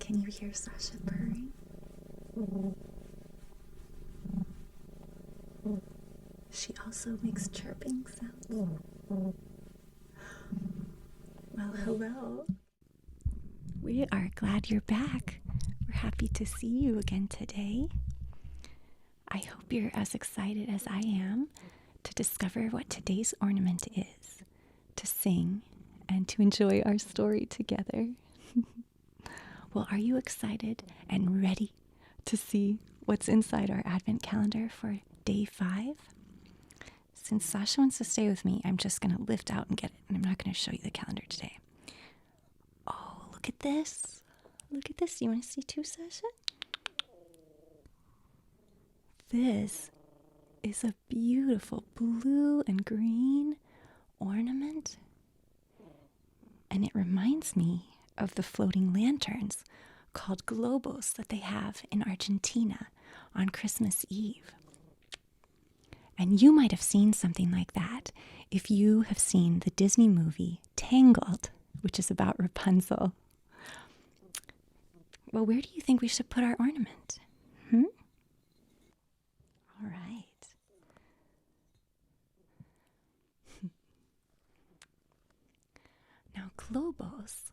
Can you hear Sasha purring? She also makes chirping sounds. Well, hello. We are glad you're back. We're happy to see you again today. I hope you're as excited as I am to discover what today's ornament is, to sing, and to enjoy our story together. Well, are you excited and ready to see what's inside our Advent calendar for day 5? Since Sasha wants to stay with me, I'm just going to lift out and get it, and I'm not going to show you the calendar today. Oh, look at this. Look at this. You want to see too, Sasha? This is a beautiful blue and green ornament. And it reminds me of the floating lanterns called globos that they have in Argentina on Christmas Eve. And you might have seen something like that if you have seen the Disney movie Tangled, which is about Rapunzel. Well, where do you think we should put our ornament? All right. Now, globos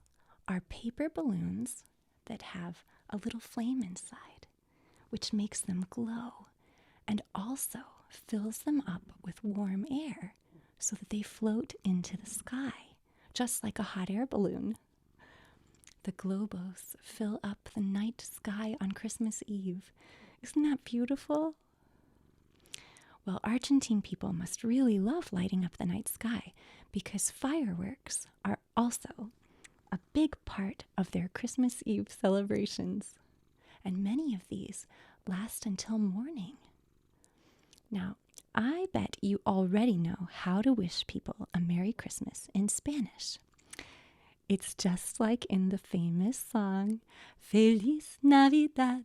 are paper balloons that have a little flame inside, which makes them glow and also fills them up with warm air so that they float into the sky, just like a hot air balloon. The globos fill up the night sky on Christmas Eve. Isn't that beautiful? Well, Argentine people must really love lighting up the night sky because fireworks are also a big part of their Christmas Eve celebrations. And many of these last until morning. Now, I bet you already know how to wish people a Merry Christmas in Spanish. It's just like in the famous song, Feliz Navidad,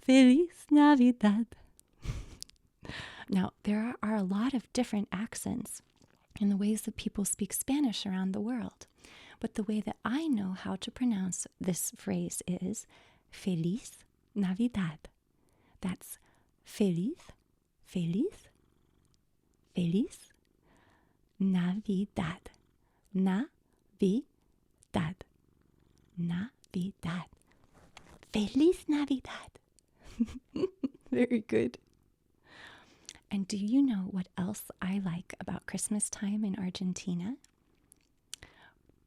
Feliz Navidad. Now, there are a lot of different accents in the ways that people speak Spanish around the world. But the way that I know how to pronounce this phrase is Feliz Navidad. That's Feliz, Feliz, Feliz Navidad. Navidad. Navidad. Feliz Navidad. Very good. And do you know what else I like about Christmas time in Argentina?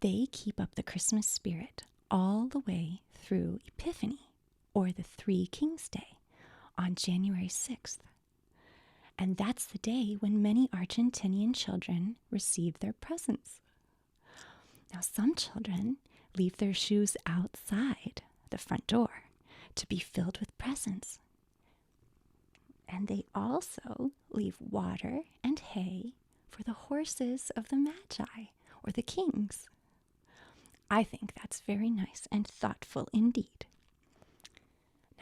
They keep up the Christmas spirit all the way through Epiphany, or the Three Kings Day, on January 6th. And that's the day when many Argentinian children receive their presents. Now, some children leave their shoes outside the front door to be filled with presents. And they also leave water and hay for the horses of the Magi, or the kings. I think that's very nice and thoughtful indeed.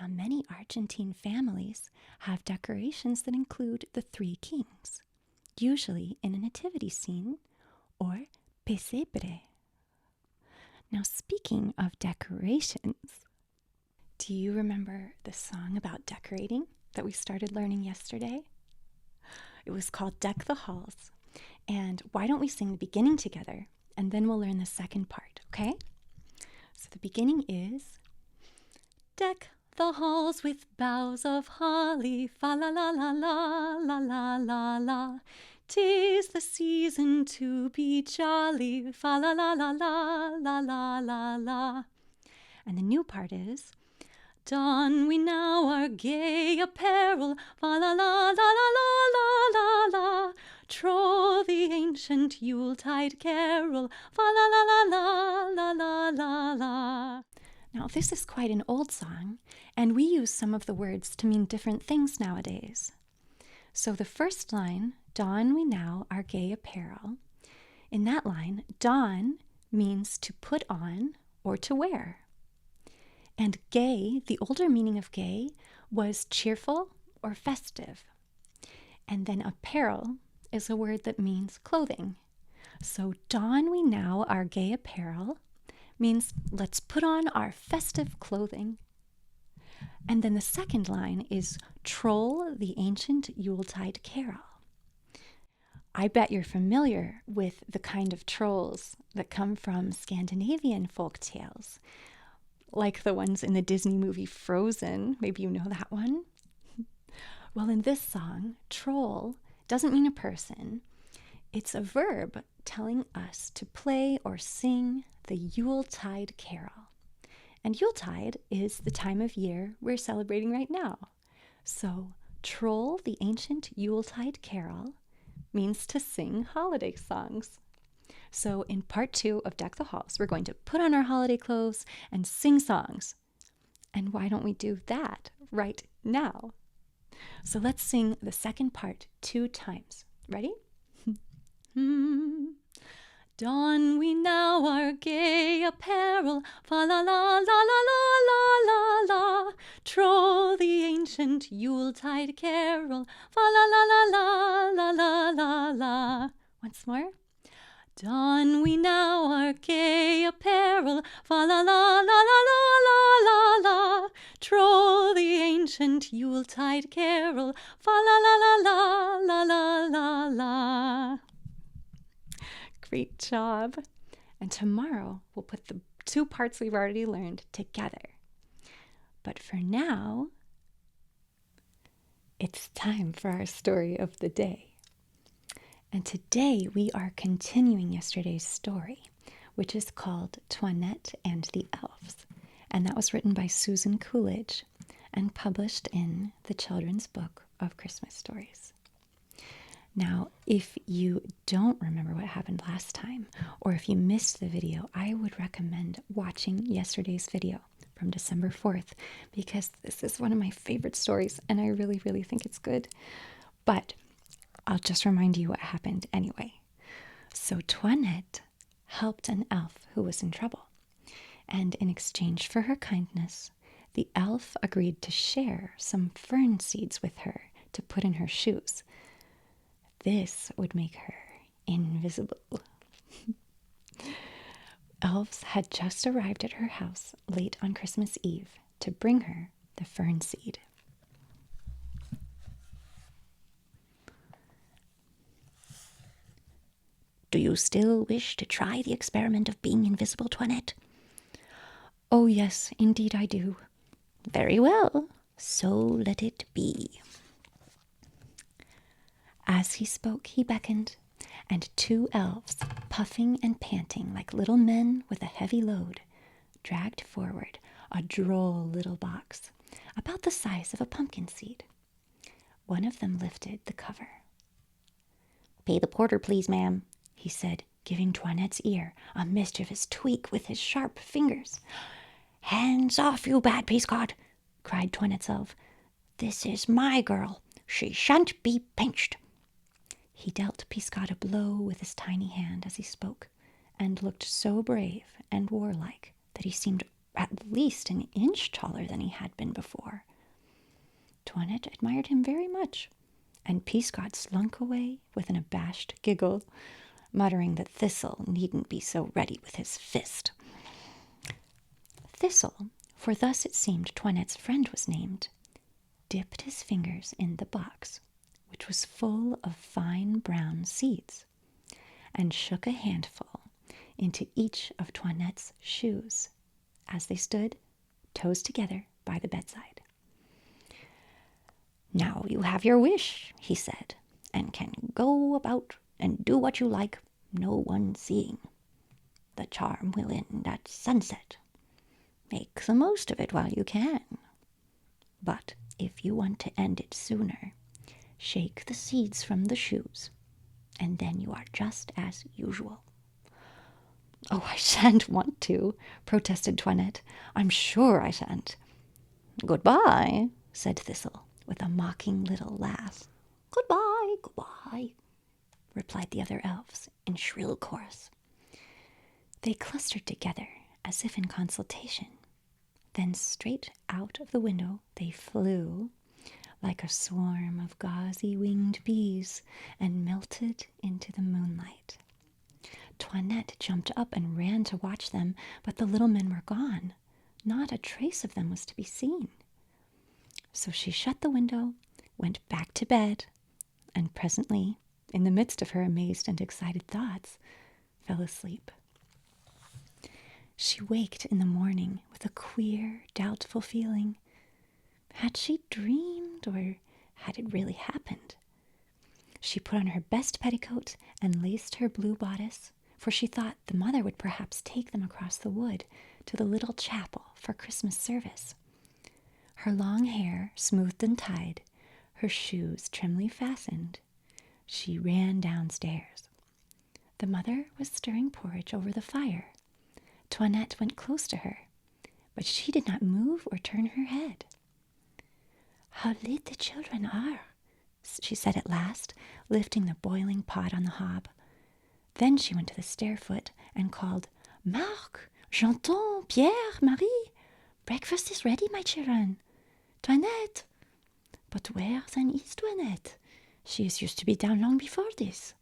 Now, many Argentine families have decorations that include the three kings, usually in a nativity scene or pesebre. Now, speaking of decorations, do you remember the song about decorating that we started learning yesterday? It was called Deck the Halls. And why don't we sing the beginning together, and then we'll learn the second part, okay? So the beginning is, deck the halls with boughs of holly, fa la la la la la la la la. 'Tis the season to be jolly, fa la la la la la la la la. And the new part is, don we now our gay apparel, fa la la la la la la la. Troll the ancient Yuletide carol, fa la la la la la la la la. Now, this is quite an old song, and we use some of the words to mean different things nowadays. So the first line, don we now our gay apparel, in that line, don means to put on or to wear. And gay, the older meaning of gay, was cheerful or festive. And then apparel is a word that means clothing. So don we now our gay apparel means let's put on our festive clothing. And then the second line is Troll the Ancient Yuletide Carol. I bet you're familiar with the kind of trolls that come from Scandinavian folk tales, like the ones in the Disney movie Frozen. Maybe you know that one. Well, in this song, troll doesn't mean a person. It's a verb telling us to play or sing the Yuletide Carol. And Yuletide is the time of year we're celebrating right now. So, troll the ancient Yuletide Carol means to sing holiday songs. So, in part 2 of Deck the Halls, we're going to put on our holiday clothes and sing songs. And why don't we do that right now? So, let's sing the second part 2 times. Ready? Don we now our gay apparel, fa la la la la la la la la. Troll the ancient Yuletide carol, fa la la la la la la la la. Once more. Don we now our gay apparel, fa la la la la la la la la. Troll the ancient Yuletide carol, fa la la la la la la la la. Great job. And tomorrow we'll put the 2 parts we've already learned together. But for now, it's time for our story of the day. And today we are continuing yesterday's story, which is called Toinette and the Elves. And that was written by Susan Coolidge and published in the Children's Book of Christmas Stories. Now, if you don't remember what happened last time, or if you missed the video, I would recommend watching yesterday's video from December 4th, because this is one of my favorite stories, and I really, really think it's good. But I'll just remind you what happened anyway. So Toinette helped an elf who was in trouble, and in exchange for her kindness, the elf agreed to share some fern seeds with her to put in her shoes. This would make her invisible. Elves had just arrived at her house late on Christmas Eve to bring her the fern seed. Do you still wish to try the experiment of being invisible, Toinette? Oh, yes, indeed I do. Very well, so let it be. As he spoke, he beckoned, and 2 elves, puffing and panting like little men with a heavy load, dragged forward a droll little box about the size of a pumpkin seed. One of them lifted the cover. Pay the porter, please, ma'am, he said, giving Toinette's ear a mischievous tweak with his sharp fingers. Hands off, you bad peascod, cried Toinette's elf. This is my girl. She shan't be pinched. He dealt Peascod a blow with his tiny hand as he spoke, and looked so brave and warlike that he seemed at least an inch taller than he had been before. Toinette admired him very much, and Peascod slunk away with an abashed giggle, muttering that Thistle needn't be so ready with his fist. Thistle, for thus it seemed Toinette's friend was named, dipped his fingers in the box, which was full of fine brown seeds, and shook a handful into each of Toinette's shoes as they stood, toes together, by the bedside. Now you have your wish, he said, and can go about and do what you like, no one seeing. The charm will end at sunset. Make the most of it while you can. But if you want to end it sooner, shake the seeds from the shoes, and then you are just as usual. Oh, I shan't want to, protested Toinette. I'm sure I shan't. Goodbye, said Thistle, with a mocking little laugh. Goodbye, goodbye, replied the other elves in shrill chorus. They clustered together as if in consultation. Then straight out of the window they flew, like a swarm of gauzy winged bees, and melted into the moonlight. Toinette jumped up and ran to watch them, but the little men were gone. Not a trace of them was to be seen. So she shut the window, went back to bed, and presently, in the midst of her amazed and excited thoughts, fell asleep. She waked in the morning with a queer, doubtful feeling. Had she dreamed, or had it really happened? She put on her best petticoat and laced her blue bodice, for she thought the mother would perhaps take them across the wood to the little chapel for Christmas service. Her long hair smoothed and tied, her shoes trimly fastened, she ran downstairs. The mother was stirring porridge over the fire. Toinette went close to her, but she did not move or turn her head. "How late the children are," she said at last, lifting the boiling pot on the hob. Then she went to the stair foot and called, "Marc, Jeanton, Pierre, Marie, breakfast is ready, my children. Toinette." But where then is Toinette? She is used to be down long before this.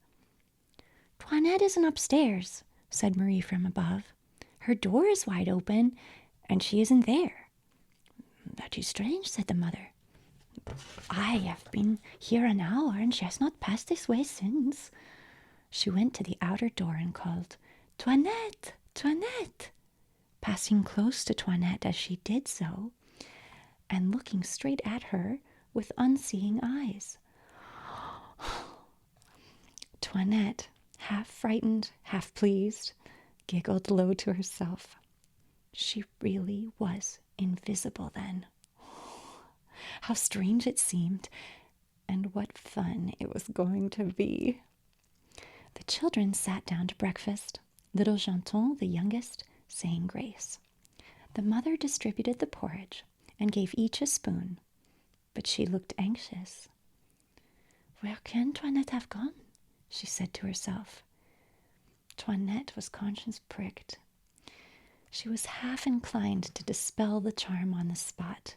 "Toinette isn't upstairs," said Marie from above. "Her door is wide open, and she isn't there." "That is strange," said the mother. "I have been here an hour, and she has not passed this way since." She went to the outer door and called, "Toinette, Toinette," passing close to Toinette as she did so, and looking straight at her with unseeing eyes. Toinette, half frightened, half pleased, giggled low to herself. She really was invisible then. How strange it seemed, and what fun it was going to be. The children sat down to breakfast, little Jeanton, the youngest, saying grace. The mother distributed the porridge and gave each a spoon, but she looked anxious. "Where can Toinette have gone?" she said to herself. Toinette was conscience pricked. She was half inclined to dispel the charm on the spot.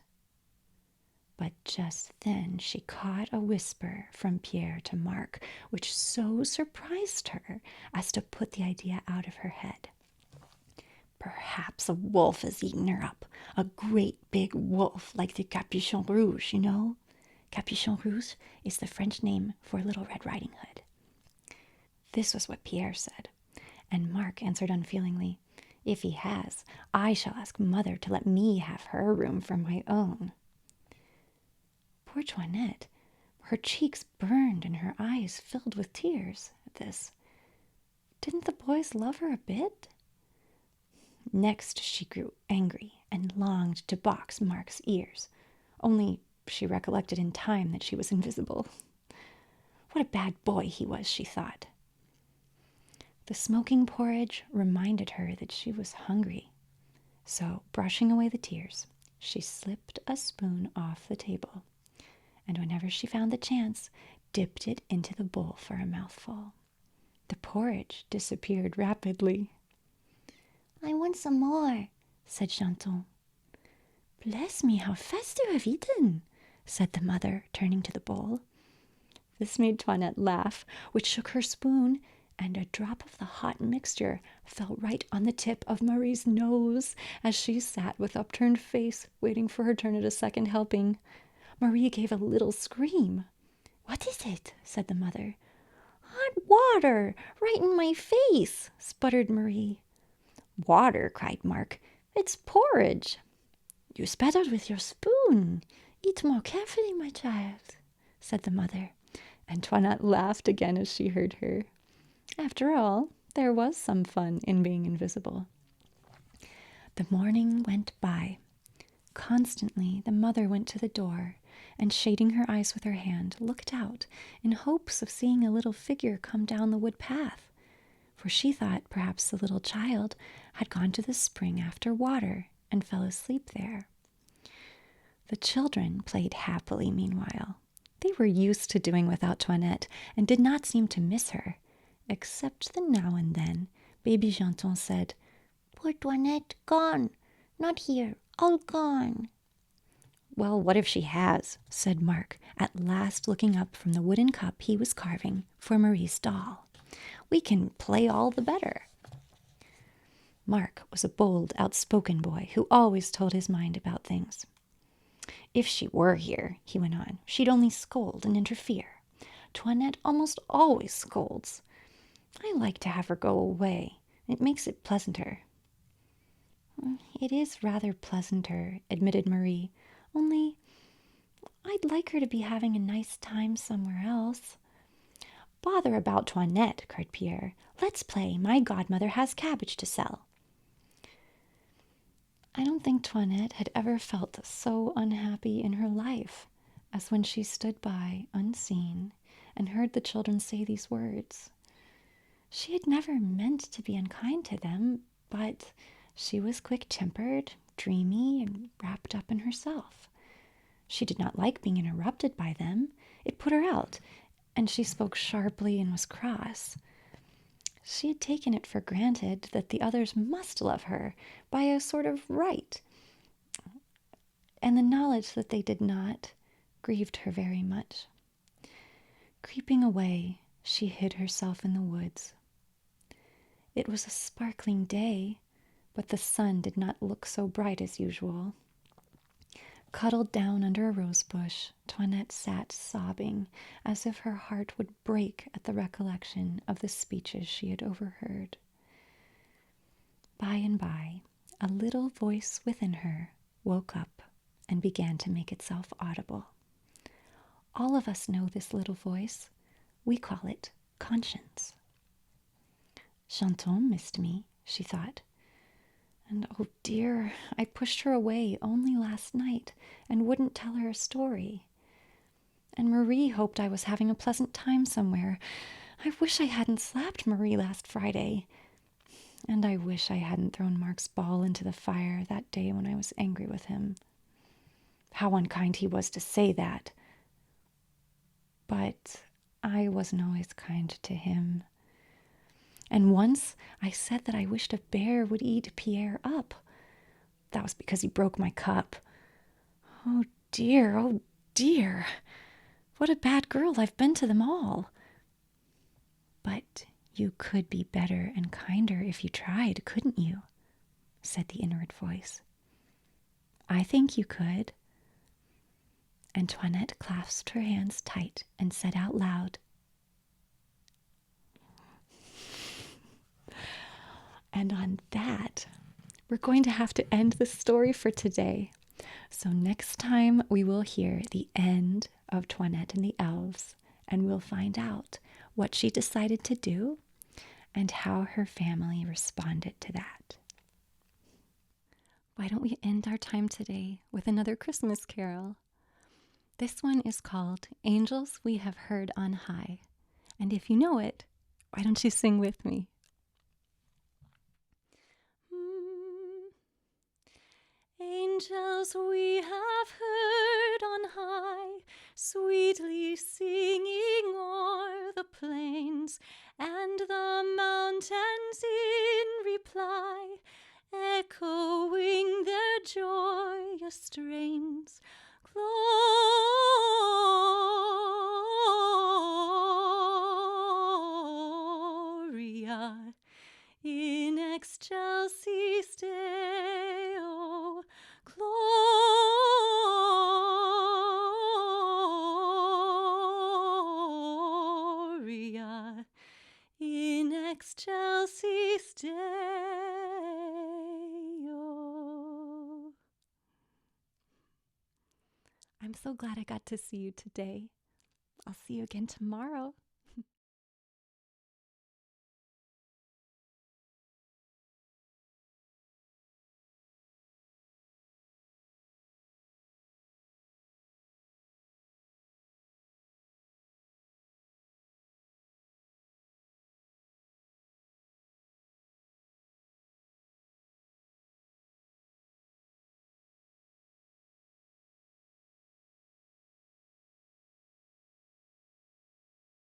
But just then she caught a whisper from Pierre to Marc, which so surprised her as to put the idea out of her head. "Perhaps a wolf has eaten her up. A great big wolf, like the Capuchon Rouge, you know. Capuchon Rouge is the French name for Little Red Riding Hood." This was what Pierre said, and Marc answered unfeelingly, "If he has, I shall ask Mother to let me have her room for my own." Poor Toinette, her cheeks burned and her eyes filled with tears at this. Didn't the boys love her a bit? Next she grew angry and longed to box Marc's ears, only she recollected in time that she was invisible. What a bad boy he was, she thought. The smoking porridge reminded her that she was hungry, so brushing away the tears, she slipped a spoon off the table, and whenever she found the chance, dipped it into the bowl for a mouthful. The porridge disappeared rapidly. "I want some more," said Jeanton. "Bless me, how fast you have eaten," said the mother, turning to the bowl. This made Toinette laugh, which shook her spoon, and a drop of the hot mixture fell right on the tip of Marie's nose as she sat with upturned face, waiting for her turn at a second helping. Marie gave a little scream. "What is it?" said the mother. "Hot water, right in my face," sputtered Marie. "Water," cried Marc. "It's porridge." "You spattered with your spoon. Eat more carefully, my child," said the mother, and Toinette laughed again as she heard her. After all, there was some fun in being invisible. The morning went by. Constantly the mother went to the door and, shading her eyes with her hand, looked out in hopes of seeing a little figure come down the wood path, for she thought perhaps the little child had gone to the spring after water and fell asleep there. The children played happily meanwhile. They were used to doing without Toinette and did not seem to miss her, except that now and then baby Jeanton said, "Poor Toinette, gone. Not here, all gone." "Well, what if she has?" said Marc, at last looking up from the wooden cup he was carving for Marie's doll. We can play all the better." Mark was a bold, outspoken boy who always told his mind about things. "If she were here," he went on, "she'd only scold and interfere. Toinette almost always scolds. I like to have her go away. It makes it pleasanter." "It is rather pleasanter," admitted Marie. "Only I'd like her to be having a nice time somewhere else." "Bother about Toinette," cried Pierre. "Let's play My Godmother Has Cabbage to Sell." I don't think Toinette had ever felt so unhappy in her life as when she stood by, unseen, and heard the children say these words. She had never meant to be unkind to them, but she was quick-tempered, dreamy, and wrapped up in herself. She did not like being interrupted by them. It put her out, and she spoke sharply and was cross. She had taken it for granted that the others must love her by a sort of right, and the knowledge that they did not grieved her very much. Creeping away, she hid herself in the woods. It was a sparkling day, but the sun did not look so bright as usual. Cuddled down under a rose bush, Toinette sat sobbing as if her heart would break at the recollection of the speeches she had overheard. By and by, a little voice within her woke up and began to make itself audible. All of us know this little voice. We call it conscience. Chanton missed me, she thought. And oh dear, I pushed her away only last night and wouldn't tell her a story. And Marie hoped I was having a pleasant time somewhere. I wish I hadn't slapped Marie last Friday. And I wish I hadn't thrown Mark's ball into the fire that day when I was angry with him. How unkind he was to say that. But I wasn't always kind to him. And once I said that I wished a bear would eat Pierre up. That was because he broke my cup. Oh dear, oh dear. What a bad girl I've been to them all. But you could be better and kinder if you tried, couldn't you? Said the inward voice. I think you could. And Toinette clasped her hands tight and said out loud, and on that, we're going to have to end the story for today. So next time we will hear the end of Toinette and the Elves, and we'll find out what she decided to do and how her family responded to that. Why don't we end our time today with another Christmas carol? This one is called Angels We Have Heard on High. And if you know it, why don't you sing with me? Angels we have heard on high, sweetly singing o'er the plains, and the mountains in reply, echoing their joyous strains. Gloria in excelsis Deo, Gloria in excelsis Deo. I'm so glad I got to see you today. I'll see you again tomorrow.